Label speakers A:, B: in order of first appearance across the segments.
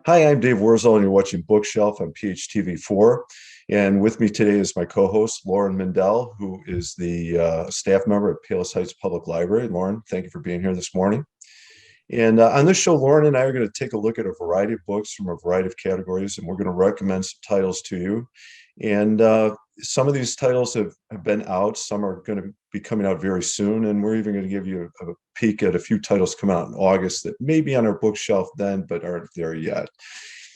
A: Hi, I'm Dave Wurzel, and you're watching Bookshelf on PHTV4. And with me today is my co-host, Lauren Mindell, who is the staff member at Palos Heights Public Library. Lauren, thank you for being here this morning. And on this show, Lauren and I are going to take a look at a variety of books from a variety of categories, and we're going to recommend some titles to you. And some of these titles have been out. Some are going to be coming out very soon. And we're even going to give you a peek at a few titles coming out in August that may be on our bookshelf then, but aren't there yet.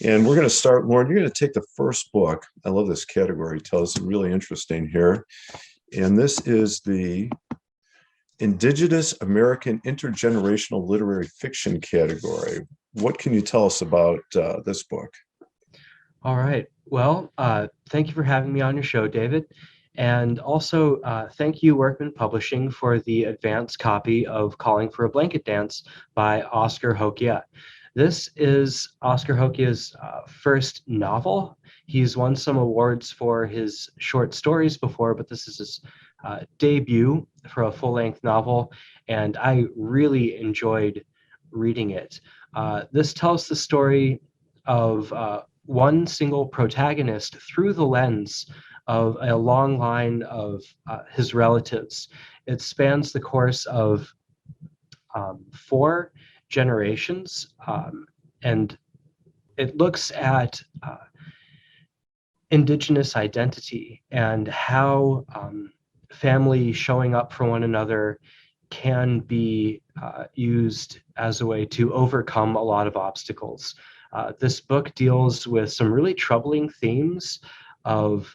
A: And we're going to start, Lauren, you're going to take the first book. I love this category. It tells something really interesting here. And this is the Indigenous American Intergenerational Literary Fiction category. What can you tell us about this book?
B: All right. Well, thank you for having me on your show, David. And also, thank you, Workman Publishing, for the advance copy of Calling for a Blanket Dance by Oscar Hokia. This is Oscar Hokia's first novel. He's won some awards for his short stories before, but this is his debut for a full-length novel, and I really enjoyed reading it. This tells the story of one single protagonist through the lens of a long line of his relatives. It spans the course of four generations, and it looks at Indigenous identity and how family showing up for one another can be used as a way to overcome a lot of obstacles. This book deals with some really troubling themes of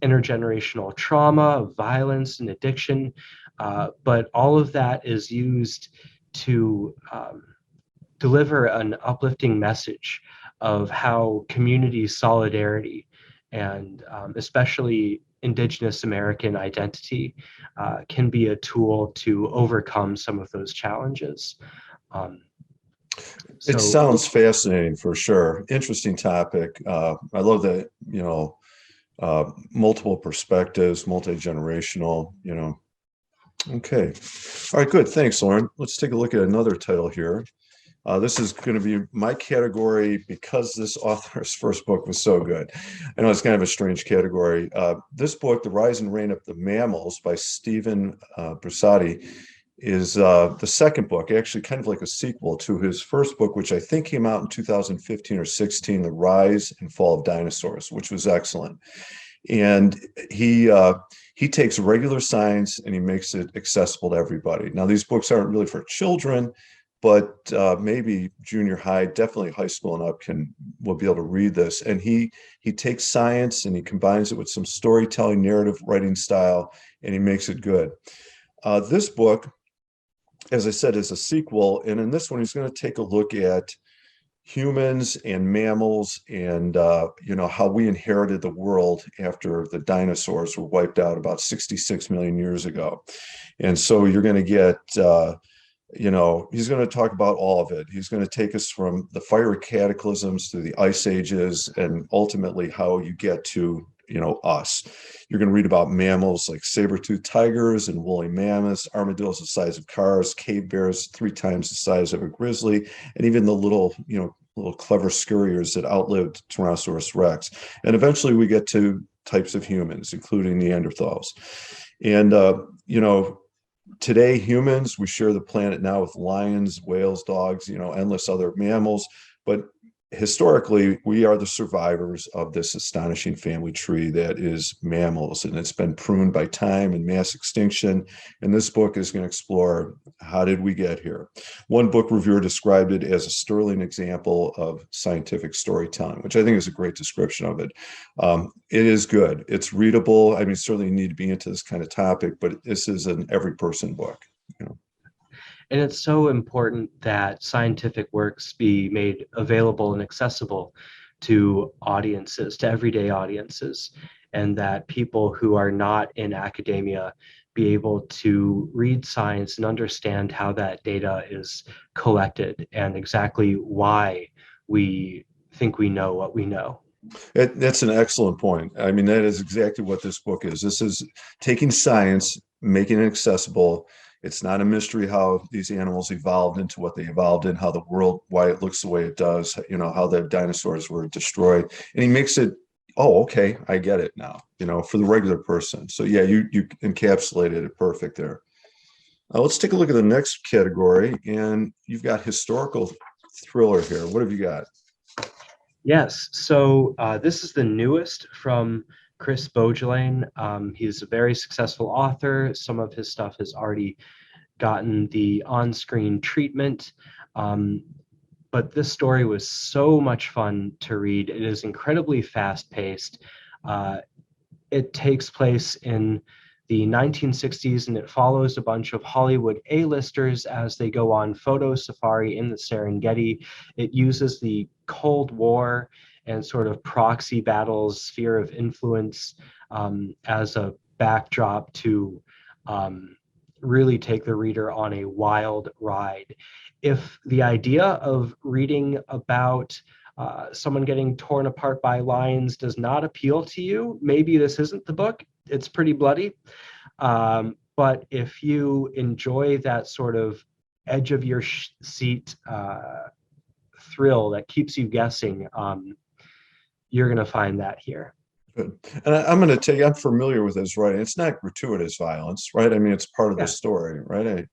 B: intergenerational trauma, violence, and addiction, but all of that is used to deliver an uplifting message of how community solidarity and especially Indigenous American identity can be a tool to overcome some of those challenges.
A: It sounds fascinating for sure. Interesting topic. I love that, multiple perspectives, multi-generational, Okay. All right, good. Thanks, Lauren. Let's take a look at another title here. This is going to be my category because this author's first book was so good. I know it's kind of a strange category. This book, The Rise and Reign of the Mammals by Stephen Brisati, is the second book, actually kind of like a sequel to his first book, which I think came out in 2015 or 16, The Rise and Fall of Dinosaurs, which was excellent. And he takes regular science and he makes it accessible to everybody. Now, these books aren't really for children, but maybe junior high, definitely high school and up will be able to read this. And he takes science and he combines it with some storytelling, narrative writing style, and he makes it good. This book, as I said, is a sequel. And in this one, he's going to take a look at humans and mammals and, how we inherited the world after the dinosaurs were wiped out about 66 million years ago. And so you're going to get, he's going to talk about all of it. He's going to take us from the fiery cataclysms through the ice ages and ultimately how you get to us. You're going to read about mammals like saber-toothed tigers and woolly mammoths, armadillos the size of cars, cave bears 3 times the size of a grizzly, and even the little clever scurriers that outlived Tyrannosaurus rex. And eventually we get to types of humans, including Neanderthals. And, today humans, we share the planet now with lions, whales, dogs, endless other mammals. But historically, we are the survivors of this astonishing family tree that is mammals, and it's been pruned by time and mass extinction. And this book is going to explore how did we get here. One book reviewer described it as a sterling example of scientific storytelling, which I think is a great description of it. It is good. It's readable. I mean, certainly you need to be into this kind of topic, but this is an every person book.
B: And it's so important that scientific works be made available and accessible to audiences, to everyday audiences, and that people who are not in academia be able to read science and understand how that data is collected and exactly why we think we know what we know.
A: That's an excellent point. I mean, that is exactly what this book is. This is taking science, making it accessible, It's not a mystery how these animals evolved into what they evolved in, how the world, why it looks the way it does, you know, how the dinosaurs were destroyed. And he makes it, oh, okay, I get it now, you know, for the regular person. So yeah, you encapsulated it perfect there. Let's take a look at the next category, and you've got historical thriller here. What have you got?
B: Yes, so this is the newest from Chris Bojelain. He's a very successful author. Some of his stuff has already gotten the on-screen treatment. But this story was so much fun to read. It is incredibly fast-paced. It takes place in the 1960s, and it follows a bunch of Hollywood A-listers as they go on photo safari in the Serengeti. It uses the Cold War and sort of proxy battles, sphere of influence as a backdrop to really take the reader on a wild ride. If the idea of reading about someone getting torn apart by lions does not appeal to you, maybe this isn't the book. It's pretty bloody. But if you enjoy that sort of edge of your seat thrill that keeps you guessing, you're going to find that here.
A: Good. And I'm going to tell you, I'm familiar with his writing. It's not gratuitous violence, right? I mean, it's part of the story, right?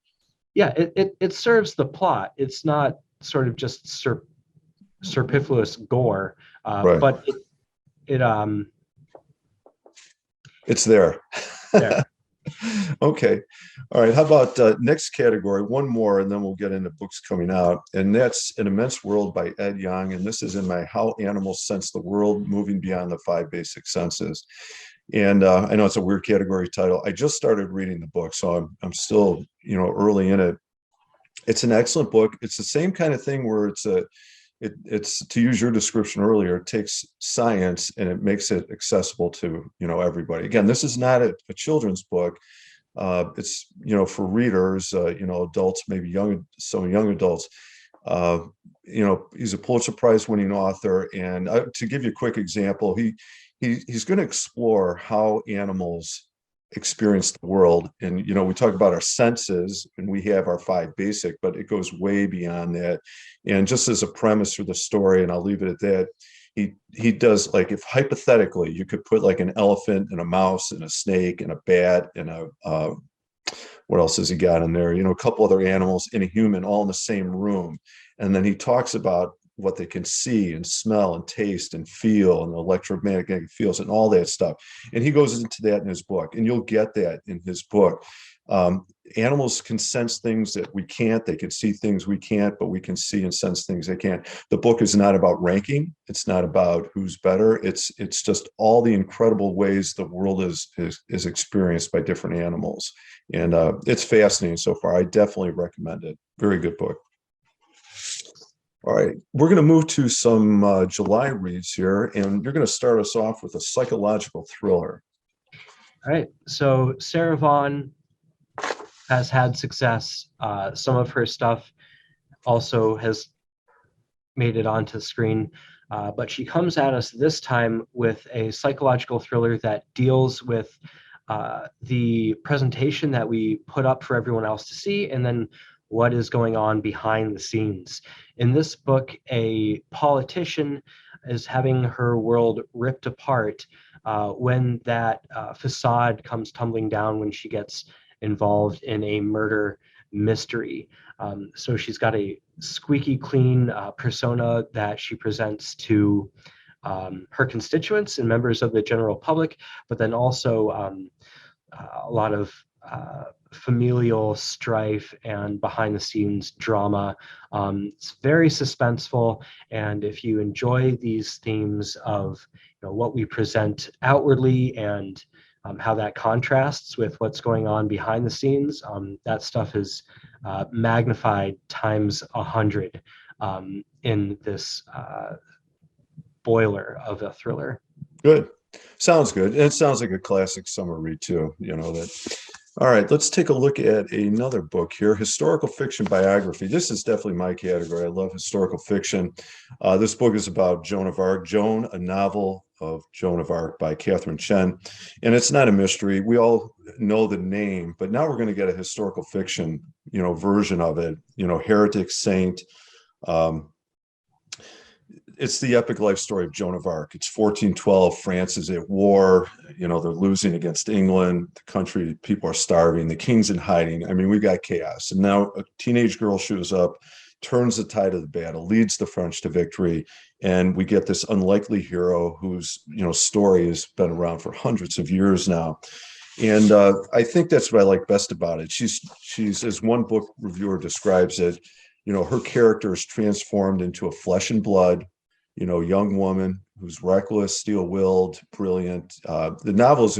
B: Yeah, it serves the plot. It's not sort of just superfluous gore,
A: Right.
B: but
A: it's there.
B: there.
A: Okay. All right. How about next category? One more, and then we'll get into books coming out. And that's An Immense World by Ed Young. And this is in my How Animals Sense the World, Moving Beyond the Five Basic Senses. And I know it's a weird category title. I just started reading the book, so I'm still, you know, early in it. It's an excellent book. It's the same kind of thing where it's to use your description earlier, it takes science and it makes it accessible to, you know, everybody. Again, this is not a children's book. It's, you know, for readers, you know, adults, maybe some young adults. You know, he's a Pulitzer Prize winning author. And to give you a quick example, he's going to explore how animals experience the world. And, you know, we talk about our senses and we have our five basic, but it goes way beyond that. And just as a premise for the story, and I'll leave it at that, he does, like, if hypothetically you could put like an elephant and a mouse and a snake and a bat and what else has he got in there? You know, a couple other animals and a human all in the same room. And then he talks about what they can see and smell and taste and feel and electromagnetic fields and all that stuff. And he goes into that in his book, and you'll get that in his book. Animals can sense things that we can't. They can see things we can't, but we can see and sense things they can't. The book is not about ranking. It's not about who's better. It's just all the incredible ways the world is experienced by different animals. And it's fascinating so far. I definitely recommend it. Very good book. All right, we're going to move to some July reads here, and you're going to start us off with a psychological thriller.
B: All right, so Sarah Vaughan has had success. Some of her stuff also has made it onto the screen, but she comes at us this time with a psychological thriller that deals with the presentation that we put up for everyone else to see, and then what is going on behind the scenes. In this book, a politician is having her world ripped apart when that facade comes tumbling down when she gets involved in a murder mystery. So she's got a squeaky clean persona that she presents to her constituents and members of the general public, but then also a lot of familial strife and behind the scenes drama. It's very suspenseful, and if you enjoy these themes of, you know, what we present outwardly and how that contrasts with what's going on behind the scenes, that stuff is magnified times 100 in this boiler of a thriller.
A: Good. Sounds good. And it sounds like a classic summer read too, you know that. All right, let's take a look at another book here, historical fiction biography. This is definitely my category. I love historical fiction. This book is about Joan of Arc. Joan, a novel of Joan of Arc by Catherine Chen. And it's not a mystery. We all know the name, but now we're going to get a historical fiction, version of it, heretic saint. Um, it's the epic life story of Joan of Arc. It's 1412. France is at war. They're losing against England. The country, people are starving. The king's in hiding. I mean, we've got chaos. And now a teenage girl shows up, turns the tide of the battle, leads the French to victory. And we get this unlikely hero whose, story has been around for hundreds of years now. And I think that's what I like best about it. She's, as one book reviewer describes it, her character is transformed into a flesh and blood, young woman who's reckless, steel-willed, brilliant. The novel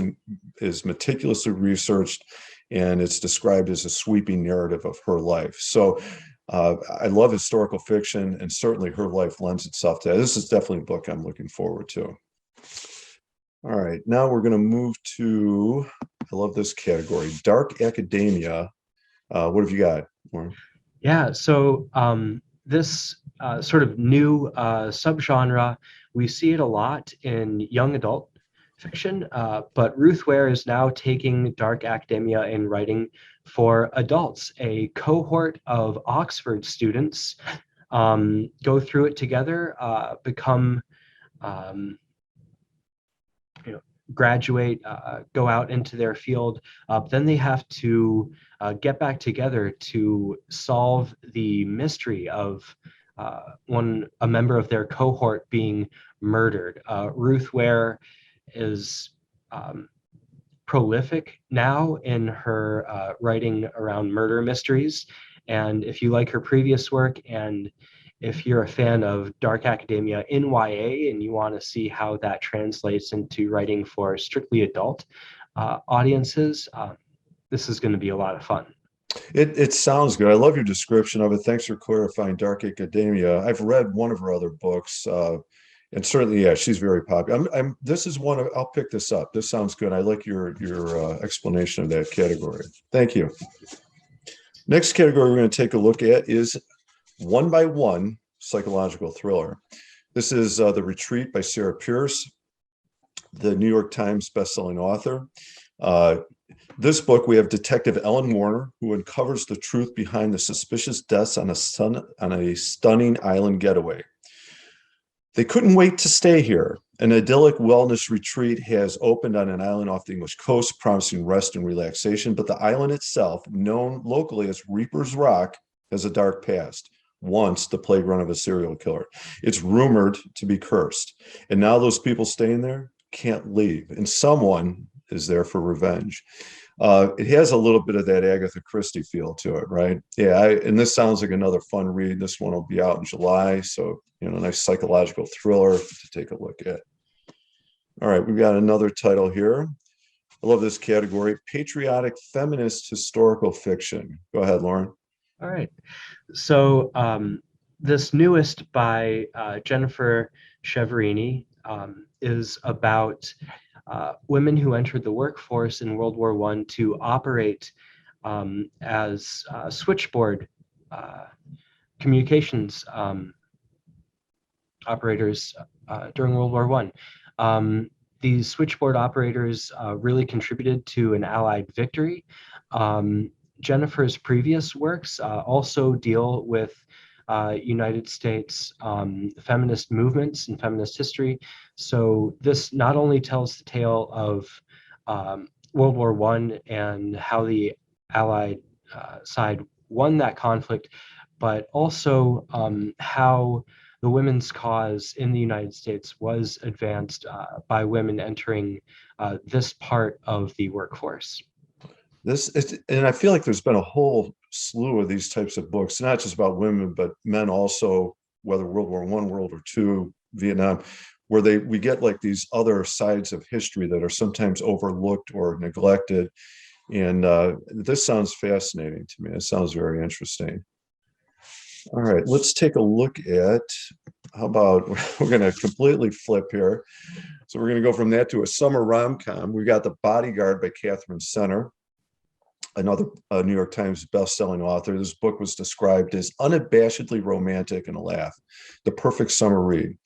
A: is meticulously researched, and it's described as a sweeping narrative of her life. So I love historical fiction, and certainly her life lends itself to that. This is definitely a book I'm looking forward to. All right, now we're going to move to, I love this category, dark academia. What have you got, Warren?
B: Yeah, so this sort of new subgenre, we see it a lot in young adult fiction, but Ruth Ware is now taking dark academia and writing for adults. A cohort of Oxford students go through it together, become graduate, go out into their field. Then they have to get back together to solve the mystery of a member of their cohort being murdered. Ruth Ware is prolific now in her writing around murder mysteries. And if you like her previous work, and if you're a fan of dark academia in YA and you want to see how that translates into writing for strictly adult audiences, this is going to be a lot of fun.
A: It sounds good. I love your description of it. Thanks for clarifying dark academia. I've read one of her other books, and certainly, yeah, she's very popular. This is one of. I'll pick this up. This sounds good. I like your explanation of that category. Thank you. Next category we're going to take a look at is One by One psychological thriller. This is The Retreat by Sarah Pierce, the New York Times bestselling author. This book, we have Detective Ellen Warner, who uncovers the truth behind the suspicious deaths on a stunning island getaway. They couldn't wait to stay here. An idyllic wellness retreat has opened on an island off the English coast, promising rest and relaxation, but the island itself, known locally as Reaper's Rock, has a dark past, once the playground of a serial killer. It's rumored to be cursed, and now those people staying there can't leave, and someone is there for revenge. It has a little bit of that Agatha Christie feel to it, right? Yeah, and this sounds like another fun read. This one will be out in July, so nice psychological thriller to take a look at. All right, we've got another title here. I love this category, Patriotic Feminist Historical Fiction. Go ahead, Lauren.
B: All right. So this newest by Jennifer Cheverini is about women who entered the workforce in World War I to operate as switchboard communications operators during World War I. These switchboard operators really contributed to an Allied victory. Jennifer's previous works also deal with United States feminist movements and feminist history. So this not only tells the tale of World War I and how the Allied side won that conflict, but also how the women's cause in the United States was advanced by women entering this part of the workforce.
A: And I feel like there's been a whole slew of these types of books, not just about women, but men also, whether World War I, World War II, Vietnam, where we get like these other sides of history that are sometimes overlooked or neglected. And this sounds fascinating to me. It sounds very interesting. All right, let's take a look at, how about, we're going to completely flip here. So we're going to go from that to a summer rom-com. We've got The Bodyguard by Catherine Center. another New York Times best-selling author. This book was described as unabashedly romantic and a laugh, the perfect summer read.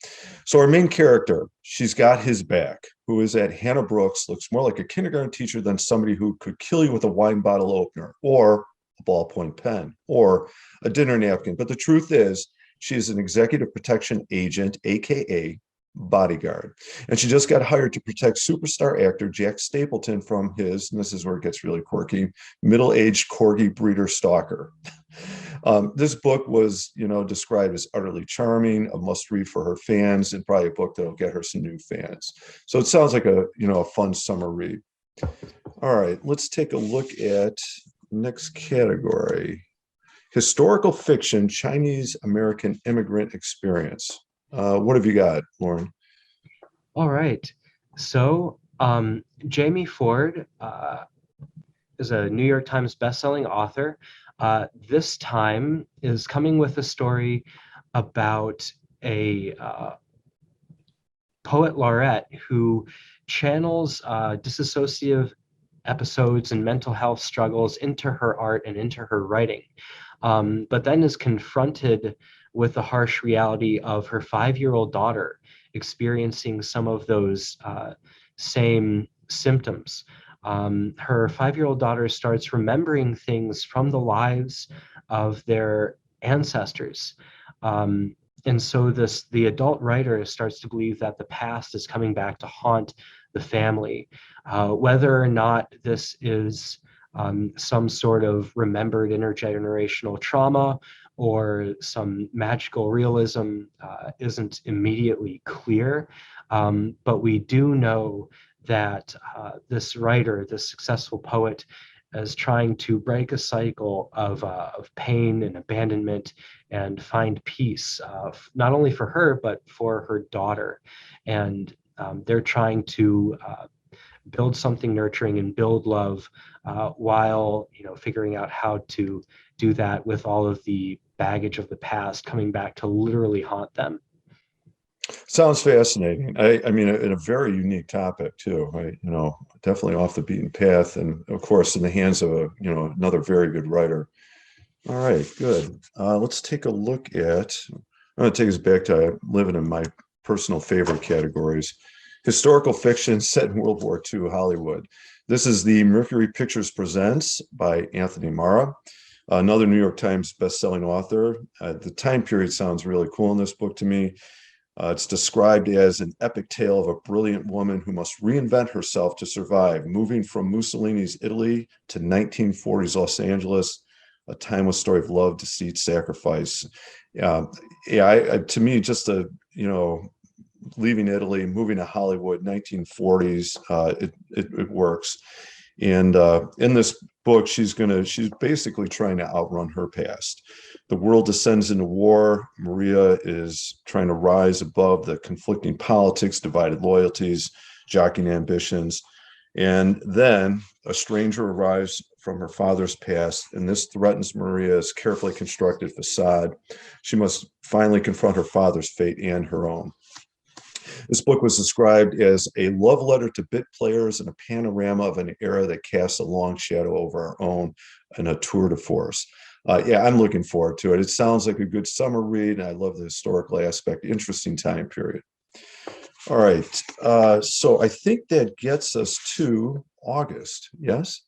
A: So our main character, she's got his back, who is at Hannah Brooks, looks more like a kindergarten teacher than somebody who could kill you with a wine bottle opener or a ballpoint pen or a dinner napkin. But the truth is, she is an executive protection agent, AKA Bodyguard. And she just got hired to protect superstar actor Jack Stapleton from his, and this is where it gets really quirky, middle-aged corgi breeder stalker. This book was, described as utterly charming, a must-read for her fans, and probably a book that'll get her some new fans. So it sounds like a fun summer read. All right, let's take a look at next category. Historical fiction, Chinese American immigrant experience. What have you got, Lauren?
B: All right. So Jamie Ford is a New York Times bestselling author. This time is coming with a story about a poet laureate who channels dissociative episodes and mental health struggles into her art and into her writing, but then is confronted with the harsh reality of her 5-year-old daughter experiencing some of those same symptoms. Her 5-year-old daughter starts remembering things from the lives of their ancestors. And so the adult writer starts to believe that the past is coming back to haunt the family. Whether or not this is some sort of remembered intergenerational trauma or some magical realism isn't immediately clear. But we do know that this writer, this successful poet, is trying to break a cycle of pain and abandonment and find peace, not only for her, but for her daughter. And they're trying to build something nurturing and build love while figuring out how to do that with all of the baggage of the past coming back to literally haunt them.
A: Sounds fascinating. I mean, a very unique topic too. Right? Definitely off the beaten path, and of course, in the hands of another very good writer. All right, good. Let's take a look at. I'm going to take us back to living in my personal favorite categories: historical fiction set in World War II Hollywood. This is the Mercury Pictures Presents by Anthony Mara, another New York Times bestselling author. The time period sounds really cool in this book to me. It's described as an epic tale of a brilliant woman who must reinvent herself to survive, moving from Mussolini's Italy to 1940s Los Angeles, a timeless story of love, deceit, sacrifice. To me, just leaving Italy, moving to Hollywood, 1940s, it works. And in this book, she's basically trying to outrun her past. The world descends into war. Maria is trying to rise above the conflicting politics, divided loyalties, jockeying ambitions. And then a stranger arrives from her father's past, and this threatens Maria's carefully constructed facade. She must finally confront her father's fate and her own. This book was described as a love letter to bit players and a panorama of an era that casts a long shadow over our own and a tour de force. I'm looking forward to it. It sounds like a good summer read, and I love the historical aspect. Interesting time period. All right. So I think that gets us to August. Yes?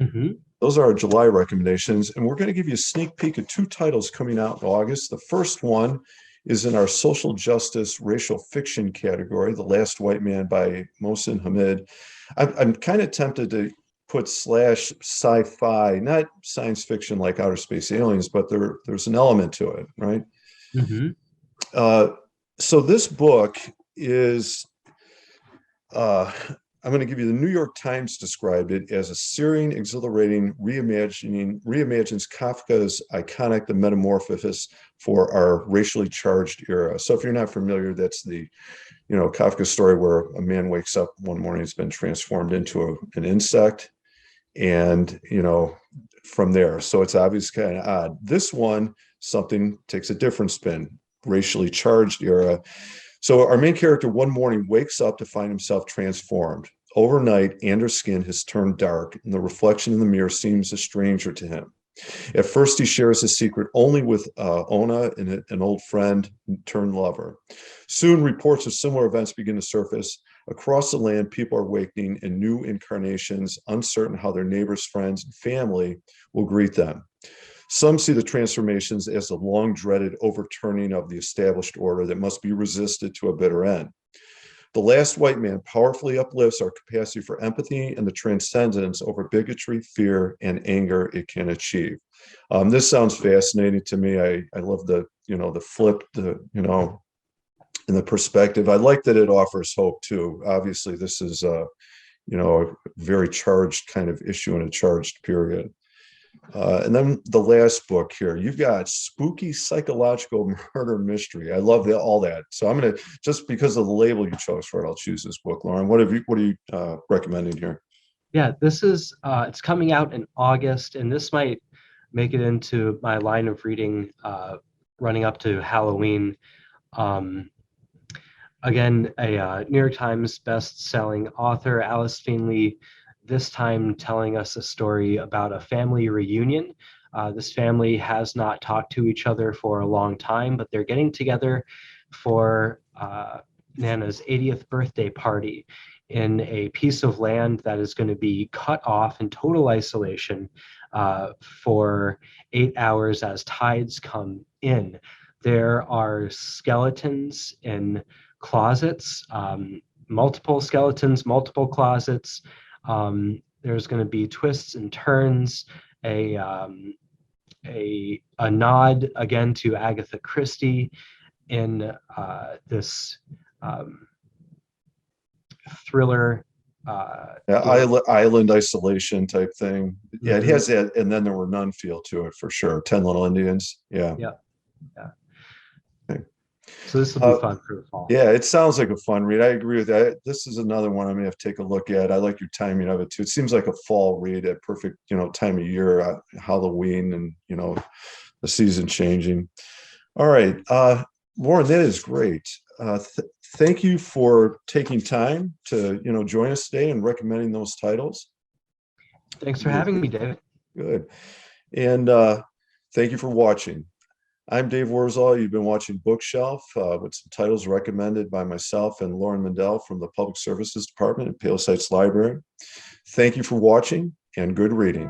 B: Mm-hmm.
A: Those are our July recommendations, and we're going to give you a sneak peek at 2 titles coming out in August. The first one is in our social justice racial fiction category, The Last White Man by Mohsin Hamid. I'm kind of tempted to put slash sci-fi, not science fiction like Outer Space Aliens, but there's an element to it, right?
B: Mm-hmm.
A: So this book is, I'm going to give you the New York Times described it as a searing, exhilarating reimagines Kafka's iconic The Metamorphosis for our racially charged era. So if you're not familiar, that's the, Kafka story where a man wakes up one morning, he's been transformed into an insect, and, from there. So it's obviously kind of odd. This one, something takes a different spin, racially charged era. So our main character one morning wakes up to find himself transformed. Overnight, Anders' skin has turned dark, and the reflection in the mirror seems a stranger to him. At first, he shares his secret only with Ona, an old friend turned lover. Soon, reports of similar events begin to surface. Across the land, people are awakening in new incarnations, uncertain how their neighbors, friends, and family will greet them. Some see the transformations as the long-dreaded overturning of the established order that must be resisted to a bitter end. The Last White Man powerfully uplifts our capacity for empathy and the transcendence over bigotry, fear, and anger it can achieve. This sounds fascinating to me. I love the flip, and the perspective. I like that it offers hope too. Obviously, this is a very charged kind of issue in a charged period. And then the last book here, you've got spooky psychological murder mystery. I love all that. So I'm going to, just because of the label you chose for it, I'll choose this book. Lauren, what are you recommending here?
B: Yeah, this is it's coming out in August, and this might make it into my line of reading running up to Halloween. Um, Again, a New York Times best-selling author, Alice Finley, this time telling us a story about a family reunion. This family has not talked to each other for a long time, but they're getting together for Nana's 80th birthday party in a piece of land that is going to be cut off in total isolation for 8 hours as tides come in. There are skeletons in closets, multiple skeletons, multiple closets. There's going to be twists and turns, a nod again to Agatha Christie in this thriller.
A: Island isolation type thing. Yeah, it has that, and then there were none feel to it for sure. 10 Little Indians. Yeah.
B: Yeah.
A: Okay.
B: So this will be fun for the fall.
A: Yeah, it sounds like a fun read. I agree with that. This is another one I'm gonna have to take a look at. I like your timing of it too. It seems like a fall read at perfect, time of year, Halloween, and the season changing. All right, Lauren, that is great. Thank you for taking time to join us today and recommending those titles.
B: Thanks for having me, David.
A: Good. And thank you for watching. I'm Dave Worzel. You've been watching Bookshelf with some titles recommended by myself and Lauren Mendel from the Public Services Department at Pale Sites Library. Thank you for watching, and good reading.